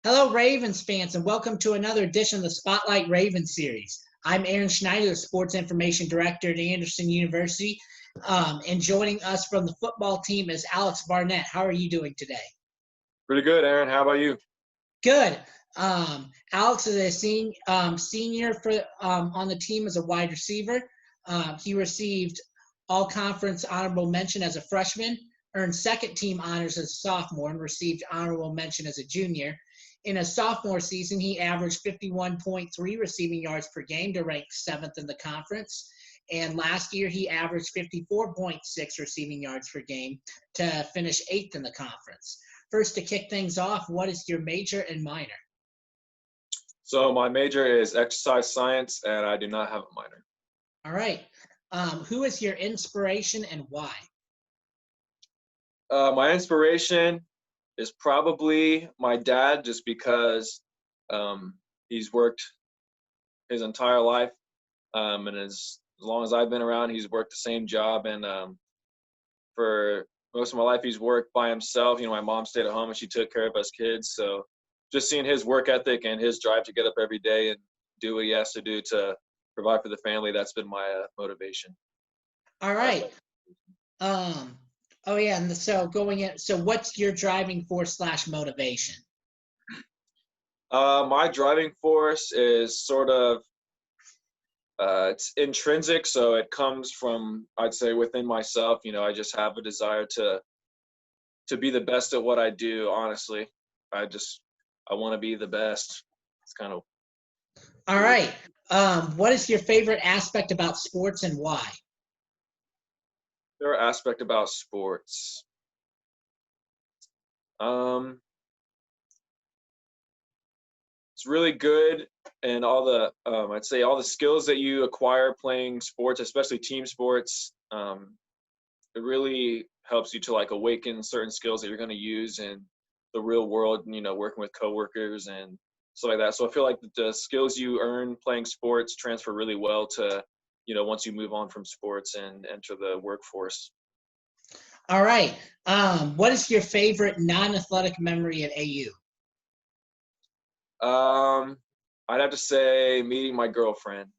Hello, Ravens fans, and welcome to another edition of the Spotlight Ravens series. I'm Aaron Schneider, the Sports Information Director at Anderson University, and joining us from the football team is Alex Barnett. How are you doing today? Pretty good, Aaron. How about you? Good. Alex is a senior on the team as a wide receiver. He received all-conference honorable mention as a freshman, earned second-team honors as a sophomore, and received honorable mention as a junior. In his sophomore season, he averaged 51.3 receiving yards per game to rank 7th in the conference. And last year, he averaged 54.6 receiving yards per game to finish 8th in the conference. First, to kick things off, what is your major and minor? So my major is exercise science, and I do not have a minor. All right. Who is your inspiration and why? My inspiration is probably my dad, just because he's worked his entire life, and as long as I've been around, he's worked the same job. And for most of my life, he's worked by himself. My mom stayed at home and she took care of us kids. So just seeing his work ethic and his drive to get up every day and do what he has to do to provide for the family, that's been my motivation. All right. Oh yeah, and so what's your driving force / motivation? My driving force is sort of it's intrinsic, so it comes from, I'd say, within myself. I just have a desire to be the best at what I do. Honestly, I want to be the best. It's kind of all right. What is your favorite aspect about sports and why? Favorite aspect about sports. It's really good, and all the I'd say all the skills that you acquire playing sports, especially team sports. It really helps you to awaken certain skills that you're going to use in the real world. Working with coworkers and stuff like that. So I feel like the skills you earn playing sports transfer really well to once you move on from sports and enter the workforce. All right. What is your favorite non-athletic memory at AU? I'd have to say meeting my girlfriend.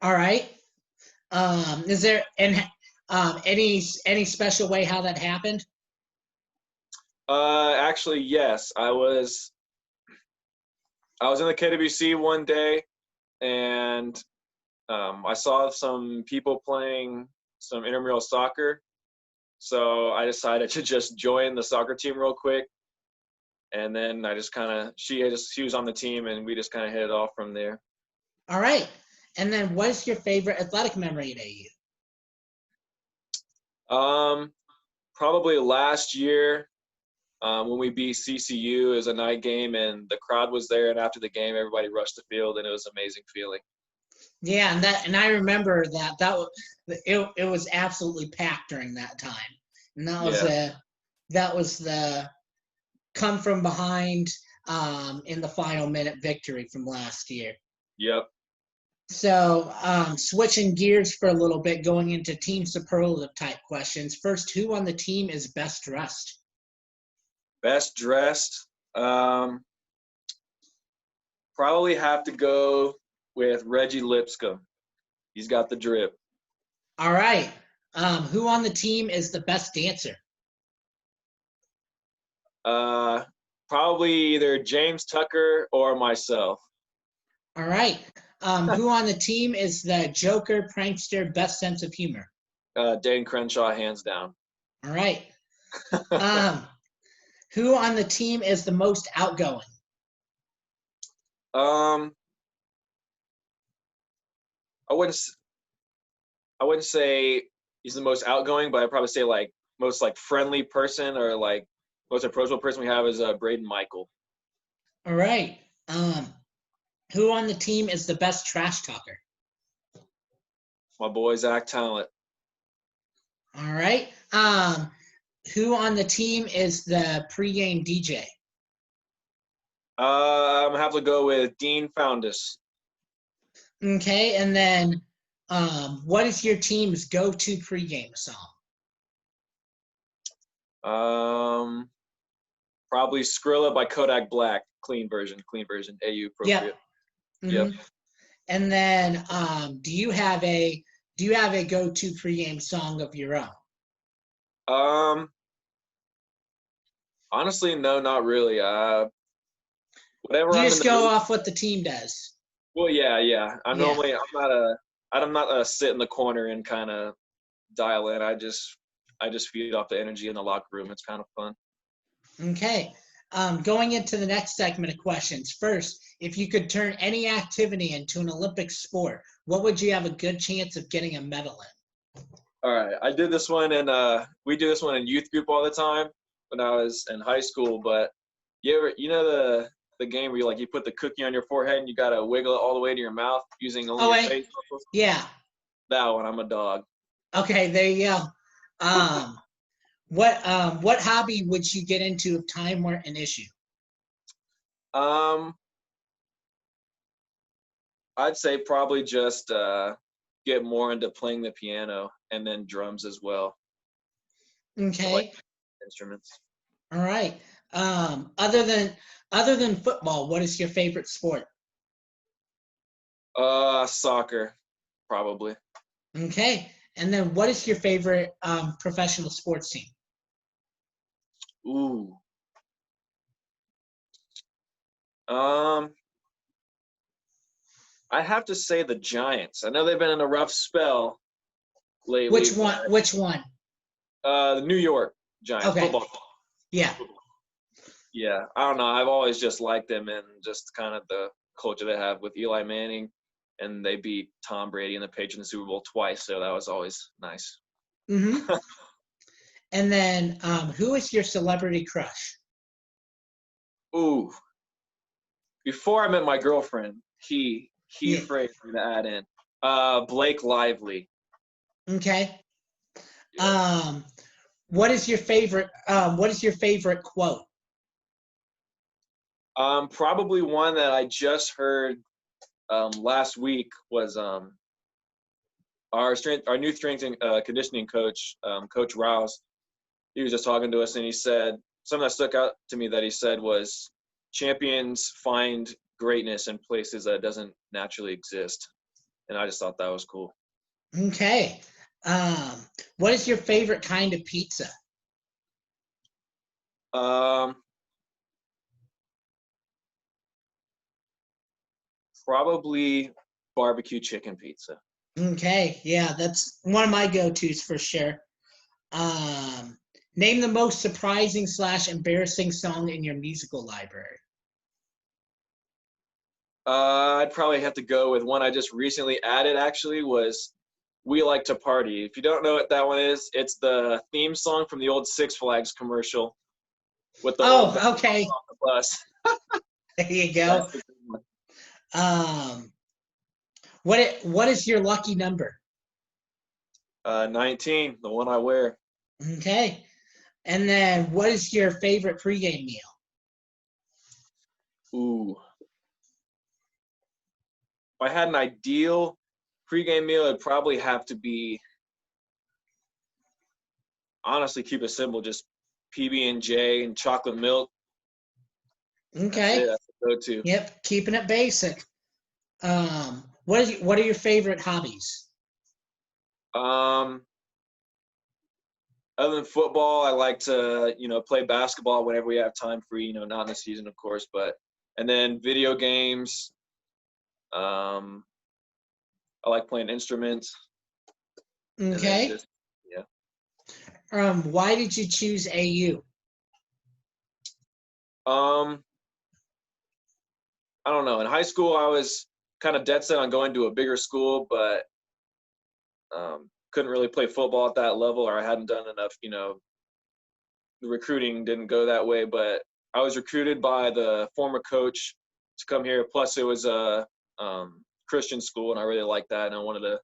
All right. Is there any special way how that happened? Actually, yes. I was in the KWC one day, and I saw some people playing some intramural soccer. So I decided to just join the soccer team real quick. And then I just she was on the team, and we just kind of hit it off from there. All right. And then what's your favorite athletic memory at AU? Probably last year when we beat CCU. It was a night game, and the crowd was there. And after the game, everybody rushed the field, and it was an amazing feeling. Yeah, and I remember it was absolutely packed during that time, and that was the come from behind in the final minute victory from last year. Yep. So switching gears for a little bit, going into team superlative type questions. First, who on the team is best dressed? Best dressed? Probably have to go with Reggie Lipscomb. He's got the drip. All right. Who on the team is the best dancer? Probably either James Tucker or myself. All right. Who on the team is the Joker, prankster, best sense of humor? Dane Crenshaw, hands down. All right. Who on the team is the most outgoing? I wouldn't say he's the most outgoing, but I'd probably say most friendly person or most approachable person we have is Braden Michael. All right. Who on the team is the best trash talker? My boy Zach Talent. All right. Who on the team is the pregame DJ? I'm gonna have to go with Dean Foundis. Okay, and then what is your team's go-to pregame song? Probably Skrilla by Kodak Black. Clean version. AU appropriate. Yep. Yep. Hmm. And then, do you have a go-to pregame song of your own? Um, Honestly, no, not really. Whatever You I'm in just the go mood. off what the team does. Well, yeah. Yeah. I'm not a sit in the corner and kind of dial in. I just feed off the energy in the locker room. It's kind of fun. Okay. Going into the next segment of questions. First, if you could turn any activity into an Olympic sport, what would you have a good chance of getting a medal in? All right, I did this one and we do this one in youth group all the time when I was in high school. But you know the game where you put the cookie on your forehead and you gotta wiggle it all the way to your mouth using only Oh, your wait. face muscles? Yeah. That one, I'm a dog. Okay, there you go. Um, what hobby would you get into if time weren't an issue? Um, I'd say probably just get more into playing the piano and then drums as well. I like Okay. instruments. All right. Other than football, what is your favorite sport? Soccer, probably. Okay. And then what is your favorite professional sports team? Ooh. Um, I have to say the Giants. I know they've been in a rough spell lately, Which but one? Which one? the New York Giants Okay. football. Yeah. Yeah, I don't know. I've always just liked them and just kind of the culture they have with Eli Manning, and they beat Tom Brady and the Patriots in the Super Bowl twice, so that was always nice. Mm-hmm. And then who is your celebrity crush? Ooh, before I met my girlfriend, he Yeah. phrased me to add in Blake Lively. Okay. Yeah. Um, what is your favorite quote? Probably one that I just heard last week was our new strength and conditioning coach, Coach Rouse. He was just talking to us, and he said something that stuck out to me that he said was, "Champions find greatness in places that doesn't naturally exist," and I just thought that was cool. Okay. Um, what is your favorite kind of pizza? Um, Probably barbecue chicken pizza. Okay. Yeah, that's one of my go-tos for sure. Um, name the most surprising/embarrassing song in your musical library. I'd probably have to go with one I just recently added. Actually, was "We Like to Party." If you don't know what that one is, it's the theme song from the old Six Flags commercial with the old band Oh, okay. on the bus. There you That's go. the good one. Um, what is your lucky number? 19, the one I wear. Okay. And then what is your favorite pregame meal? Ooh, if I had an ideal pregame meal, it'd probably have to be, honestly, keep it simple, just PB&J and chocolate milk. That's it. Okay. That's the go-to. Yep. Keeping it basic. What are your favorite hobbies? Um, Other than football, I like to, play basketball whenever we have time free, not in the season, of course, and then video games. Um, I like playing instruments and then Okay. just, yeah. Why did you choose AU? Um, I don't know. In high school, I was kind of dead set on going to a bigger school, but couldn't really play football at that level, or I hadn't done enough, the recruiting didn't go that way. But I was recruited by the former coach to come here. Plus, it was a Christian school, and I really liked that, and I wanted to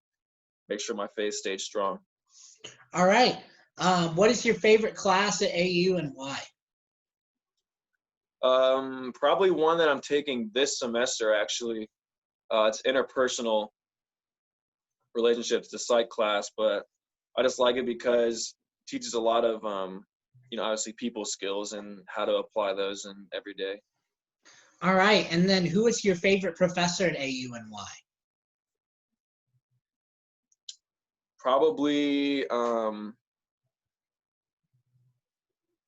make sure my faith stayed strong. All right. What is your favorite class at AU and why? Probably one that I'm taking this semester, actually. It's interpersonal relationships, the psych class, but I just like it because it teaches a lot of obviously people skills and how to apply those in every day. All right. And then who is your favorite professor at AU and why? Probably, I'd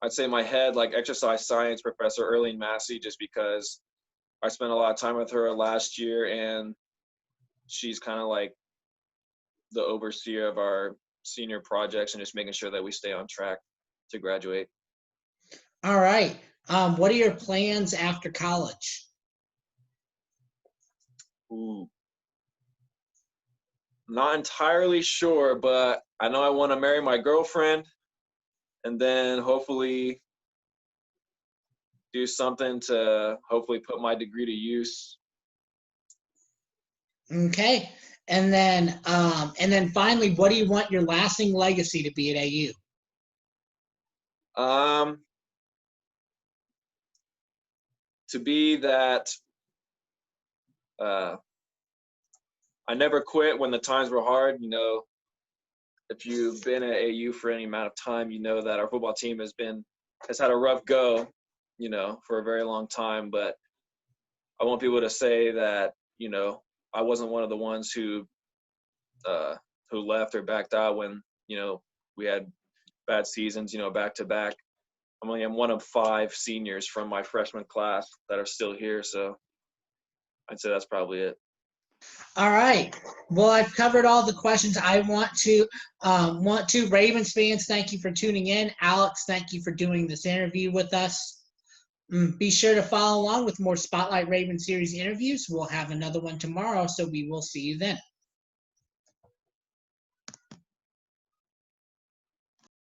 say my head, like exercise science professor, Erlene Massey, just because I spent a lot of time with her last year, and she's kind of like the overseer of our senior projects and just making sure that we stay on track to graduate. All right. What are your plans after college? Ooh, not entirely sure, but I know I want to marry my girlfriend and then hopefully do something to hopefully put my degree to use. Okay. And then finally, what do you want your lasting legacy to be at AU? To be that I never quit when the times were hard. If you've been at AU for any amount of time, you know that our football team has had a rough go, for a very long time. But I want people to say that, I wasn't one of the ones who left or backed out when, we had bad seasons, back to back. I'm one of 5 seniors from my freshman class that are still here. So I'd say that's probably it. All right. Well, I've covered all the questions I want to. Ravens fans, thank you for tuning in. Alex, thank you for doing this interview with us. Be sure to follow along with more Spotlight Ravens series interviews. We'll have another one tomorrow, so we will see you then.